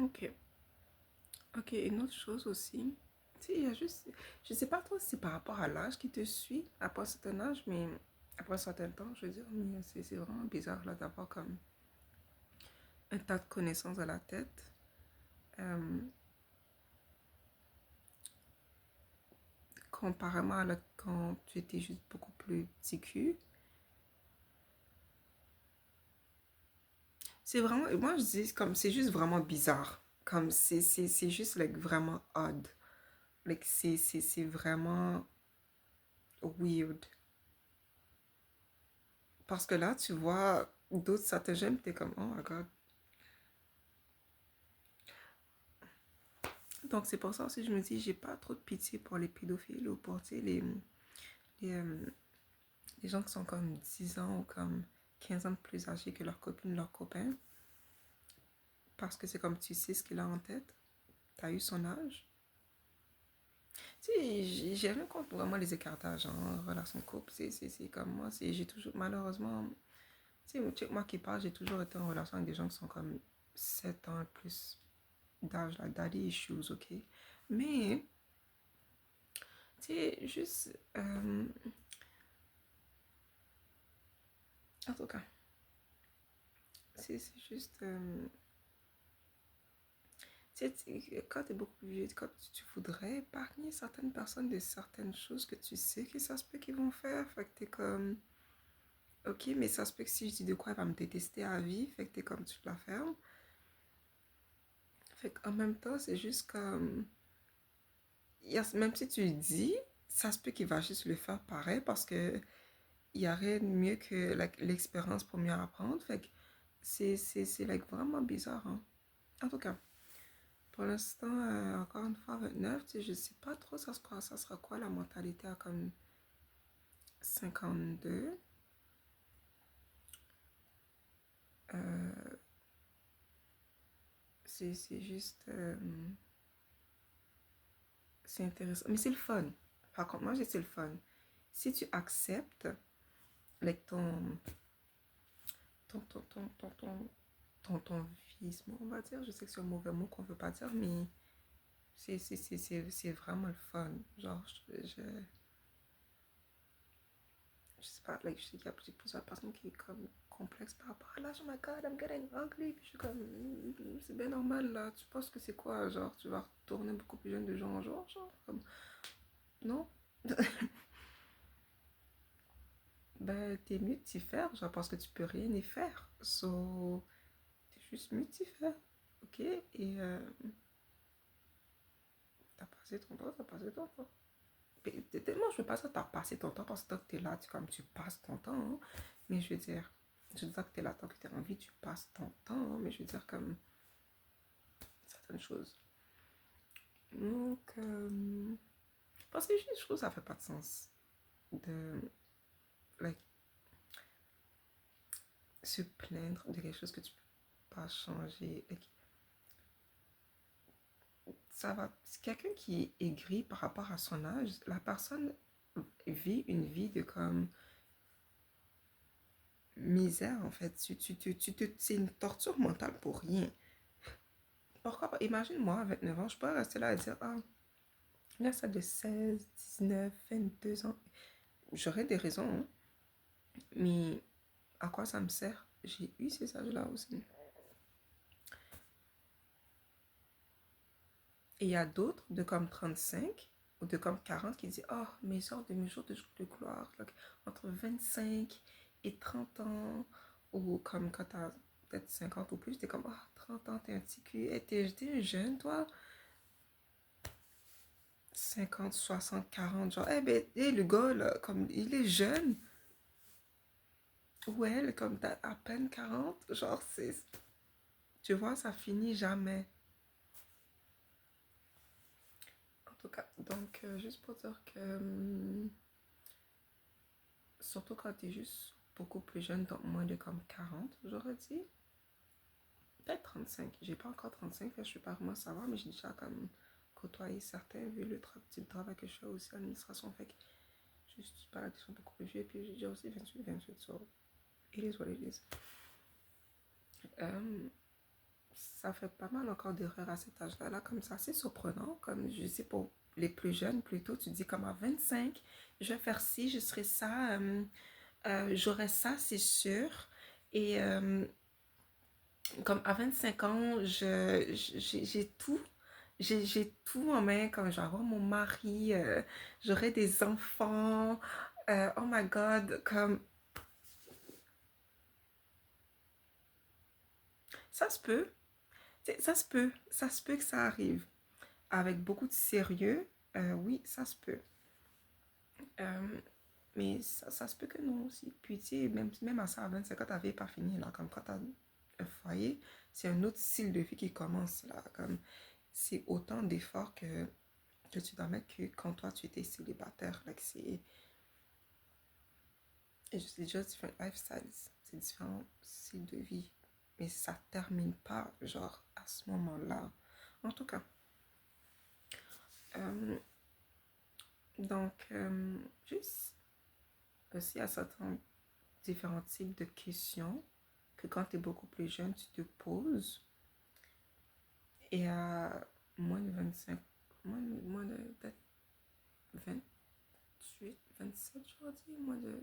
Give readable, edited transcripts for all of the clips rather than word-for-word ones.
Ok. Ok, une autre chose aussi. Tu sais, il y a juste. Je sais pas trop si c'est par rapport à l'âge qui te suit, après un certain âge, mais après un certain temps, je veux dire, mais c'est vraiment bizarre là d'avoir comme un tas de connaissances dans la tête. euh, Comparément à quand tu étais juste beaucoup plus petit cul. C'est vraiment. Moi, je dis comme c'est juste vraiment bizarre. Comme c'est juste like, vraiment odd. Like, c'est vraiment weird. Parce que là, tu vois d'autres stratagèmes, t'es comme, oh my god. Donc, c'est pour ça aussi, je me dis, j'ai pas trop de pitié pour les pédophiles ou pour, tu sais, les, euh, les gens qui sont comme 10 ans ou comme 15 ans de plus âgés que leurs copines, leurs copains. Parce que c'est comme tu sais ce qu'il a en tête. T'as eu son âge. Tu sais, j'ai rien contre vraiment les écartages en relation de couple. C'est comme moi, j'ai toujours, malheureusement, tu sais, moi qui parle, j'ai toujours été en relation avec des gens qui sont comme 7 ans plus d'âge, là, daddy issues, ok? Mais, tu sais, juste, en tout cas, c'est juste, tu sais, quand tu es beaucoup plus vieux, quand tu voudrais épargner certaines personnes de certaines choses que tu sais que ça se peut qu'ils vont faire, fait que t'es comme, ok, mais ça se peut que si je dis de quoi, elle va me détester à vie, fait que t'es comme, tu la fermes. Fait qu'en même temps, c'est juste comme, même si tu le dis, ça se peut qu'il va juste le faire pareil parce que il n'y a rien de mieux que l'expérience pour mieux apprendre. Fait que c'est like, vraiment bizarre. Hein. En tout cas, pour l'instant, encore une fois, 29, tu sais, je sais pas trop ça sera quoi la mentalité à comme 52. Euh, c'est juste. C'est intéressant. Mais c'est le fun. Par contre, moi, j'ai c'est le fun. Si tu acceptes like, ton visme, on va dire. Je sais que c'est un mauvais mot qu'on veut pas dire, mais c'est vraiment le fun. Genre, je sais pas, like, je sais qu'il y a plusieurs personnes qui est comme complexe par rapport à l'âge. Oh my god, I'm getting ugly. Puis je suis comme, c'est bien normal là. Tu penses que c'est quoi? Genre, tu vas retourner beaucoup plus jeune de jour en jour? Genre, comme, non. Ben, t'es mieux de t'y faire, genre, parce que tu peux rien y faire. So, t'es juste mieux de t'y faire. Ok? Et t'as passé ton temps, t'as passé ton temps. Tellement, je veux pas dire que t'as passé ton temps parce que tant que t'es là, tu passes ton temps. Hein. Mais je veux dire que t'es là tant que t'as envie, tu passes ton temps. Hein. Mais je veux dire comme certaines choses. Donc, parce que je trouve que ça fait pas de sens de like, se plaindre de quelque chose que tu peux pas changer. Like, ça va. C'est quelqu'un qui est aigri par rapport à son âge. La personne vit une vie de comme misère en fait. C'est une torture mentale pour rien. Pourquoi pas? Imagine-moi, à 29 ans, je peux rester là et dire, ah, là, ça de 16, 19, 22 ans. J'aurais des raisons, hein, mais à quoi ça me sert? J'ai eu ces âges-là aussi. Et il y a d'autres de comme 35 ou de comme 40 qui disent, oh, mes jours de gloire, like, entre 25 et 30 ans, ou comme quand t'as peut-être 50 ou plus, t'es comme, oh, 30 ans, t'es un petit cul, et t'es jeune, toi, 50 60 40 genre, eh ben, le gars, là, comme, il est jeune, ou elle, comme, t'as à peine 40 genre, tu vois, ça finit jamais. En tout cas, donc, juste pour dire que, surtout quand t'es juste beaucoup plus jeune, donc moins de comme 40 j'aurais dit, peut-être 35 j'ai pas encore 35 là, je suis pas vraiment savoir, mais j'ai déjà comme côtoyé certains, vu le type de travail que je fais aussi en administration, fait que juste, pas qui sont beaucoup plus vieux, puis j'ai déjà aussi 28 so it is what it is. Euh, ça fait pas mal encore d'erreurs à cet âge-là, là, comme ça, c'est surprenant, comme je sais pour les plus jeunes plutôt, tu dis comme à 25, je vais faire ci, je serai ça, j'aurai ça, c'est sûr. Et comme à 25 ans, j'ai tout. J'ai tout en main, comme je vais avoir mon mari, j'aurai des enfants, oh my god, comme ça se peut, ça se peut que ça arrive. Avec beaucoup de sérieux, oui, ça se peut. Euh, mais ça se peut que non aussi. Puis tu sais, même à ça, à 25 ans, t'avais pas fini, là, comme quand t'as un foyer, c'est un autre style de vie qui commence, là, comme c'est autant d'efforts que tu dois mettre que quand toi, tu étais célibataire, là, que c'est just different lifestyles, c'est différents styles de vie. Mais ça termine pas, genre, à ce moment-là. En tout cas, euh, donc, juste aussi à certains différents types de questions que quand tu es beaucoup plus jeune, tu te poses. Et à moins de 25, moins de peut-être 28, 27, je crois dire, moins de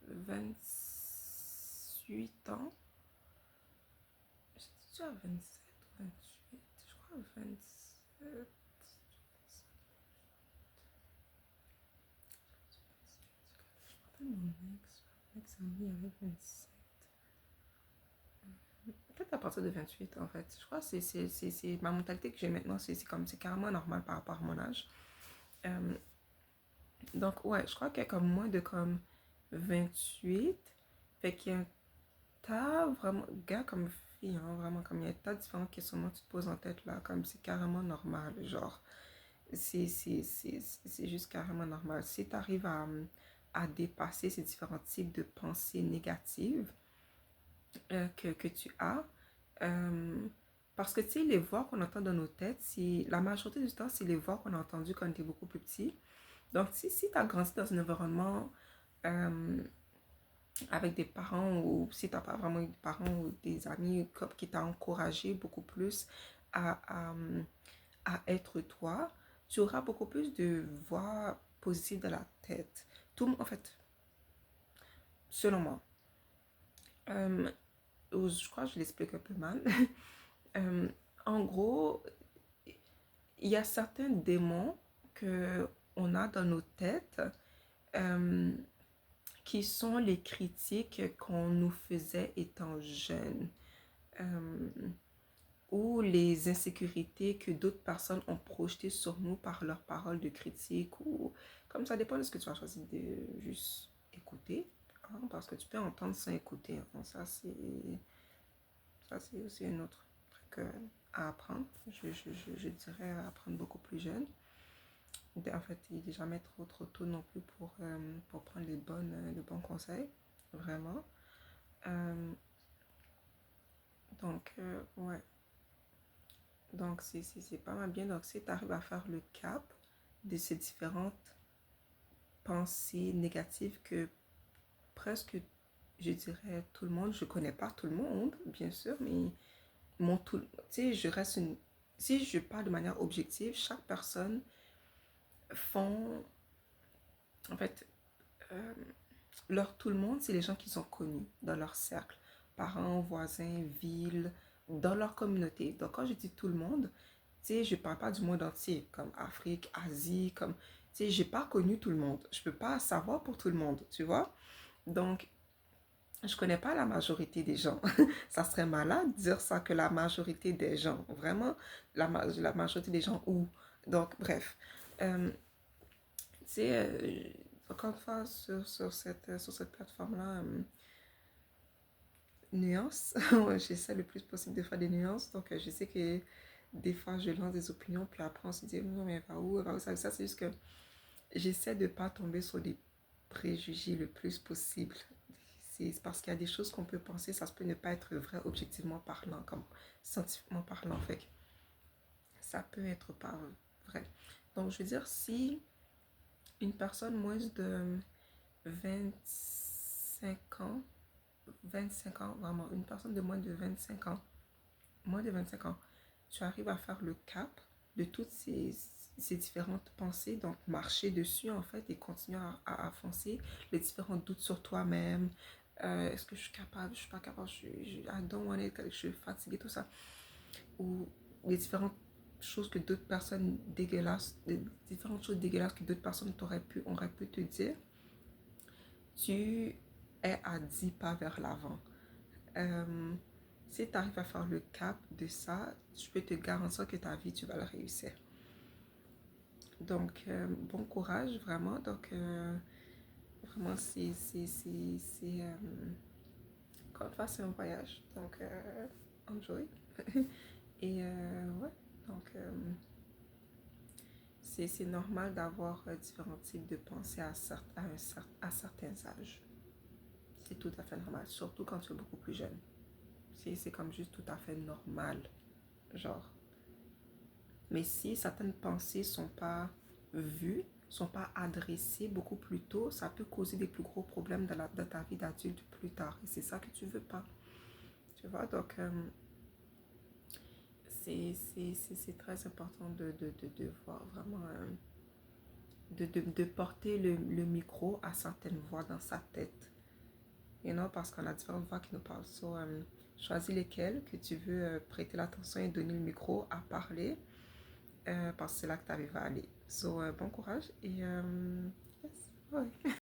28 ans. J'étais déjà à 27 ou 28, je crois 27. Je me rappelle mon ex ami avait 27. Peut-être à partir de 28 en fait. Je crois que c'est ma mentalité que j'ai maintenant, c'est comme c'est carrément normal par rapport à mon âge. Euh, donc ouais, je crois qu'il y a comme moins de comme 28. Fait qu'il y a un tas vraiment, gars comme fille, hein, vraiment comme il y a un tas de différents questionnements que tu te poses en tête là, comme c'est carrément normal. Genre, c'est juste carrément normal. Si tu arrives à dépasser ces différents types de pensées négatives, que tu as. Euh, Parce que tu sais, les voix qu'on entend dans nos têtes, la majorité du temps, c'est les voix qu'on a entendues quand on était beaucoup plus petit. Donc, si tu as grandi dans un environnement euh, avec des parents ou si tu n'as pas vraiment eu de parents ou des amis qui t'ont encouragé beaucoup plus à, à, à être toi, tu auras beaucoup plus de voix positives dans la tête. Tout, en fait, selon moi. Euh, je crois que je l'explique un peu mal. Euh, En gros, il y a certains démons que on a dans nos têtes euh, qui sont les critiques qu'on nous faisait étant jeunes euh, ou les insécurités que d'autres personnes ont projetées sur nous par leurs paroles de critique ou comme ça dépend de ce que tu vas choisir de juste écouter hein, parce que tu peux entendre sans écouter hein. Ça c'est aussi un autre truc à apprendre. Je dirais à apprendre beaucoup plus jeune. En fait, il n'est jamais trop tôt non plus pour prendre les bons conseils. Vraiment. Euh, ouais. Donc, c'est pas mal bien. Donc, si tu arrives à faire le cap de ces différentes pensées négatives que presque, je dirais, tout le monde, je connais pas tout le monde, bien sûr, mais tu sais, si je parle de manière objective, chaque personne font, en fait, euh, leur tout le monde, c'est les gens qui sont connus dans leur cercle, parents, voisins, ville, dans leur communauté. Donc quand je dis tout le monde, tu sais, je parle pas du monde entier, comme Afrique, Asie, comme, tu sais, j'ai pas connu tout le monde. Je peux pas savoir pour tout le monde, tu vois. Donc, je connais pas la majorité des gens. Ça serait malade de dire ça que la majorité des gens, vraiment, la majorité des gens où. Donc, bref. Tu sais, encore une fois, sur cette plateforme-là, nuances. Ouais, j'essaie le plus possible de faire des nuances. Donc, je sais que des fois, je lance des opinions, puis après, on se dit, non, mais va où ça, c'est juste que j'essaie de ne pas tomber sur des préjugés le plus possible. C'est parce qu'il y a des choses qu'on peut penser, ça se peut ne pas être vrai objectivement parlant, comme scientifiquement parlant. Fait que ça peut être pas vrai. Donc, je veux dire, si une personne moins de 25 ans, 25 ans, vraiment, une personne de moins de 25 ans moins de 25 ans, tu arrives à faire le cap de toutes ces différentes pensées, donc marcher dessus en fait et continuer à avancer, les différents doutes sur toi-même, est-ce que je suis capable, je suis pas capable, I don't want it, je suis fatiguée, tout ça, ou les différentes choses que d'autres personnes dégueulasses, les différentes choses dégueulasses que d'autres personnes auraient pu te dire, tu es à 10 pas vers l'avant. Euh, Si tu arrives à faire le cap de ça, je peux te garantir que ta vie, tu vas le réussir. Donc, bon courage, vraiment. Donc, vraiment, quand c'est un voyage. Donc, enjoy. Et ouais, donc, c'est normal d'avoir différents types de pensées à certains âges. C'est tout à fait normal, surtout quand tu es beaucoup plus jeune. C'est comme juste tout à fait normal. Genre, mais si certaines pensées sont pas vues, sont pas adressées beaucoup plus tôt, ça peut causer des plus gros problèmes dans ta vie d'adulte plus tard. Et c'est ça que tu veux pas. Tu vois, donc c'est très important de voir vraiment, de porter le micro à certaines voix dans sa tête. You know, parce qu'on a différentes voix qui nous parlent. So, choisis lesquelles que tu veux prêter l'attention et donner le micro à parler. Parce que c'est là que tu arrives à aller. So, bon courage et yes, ouais.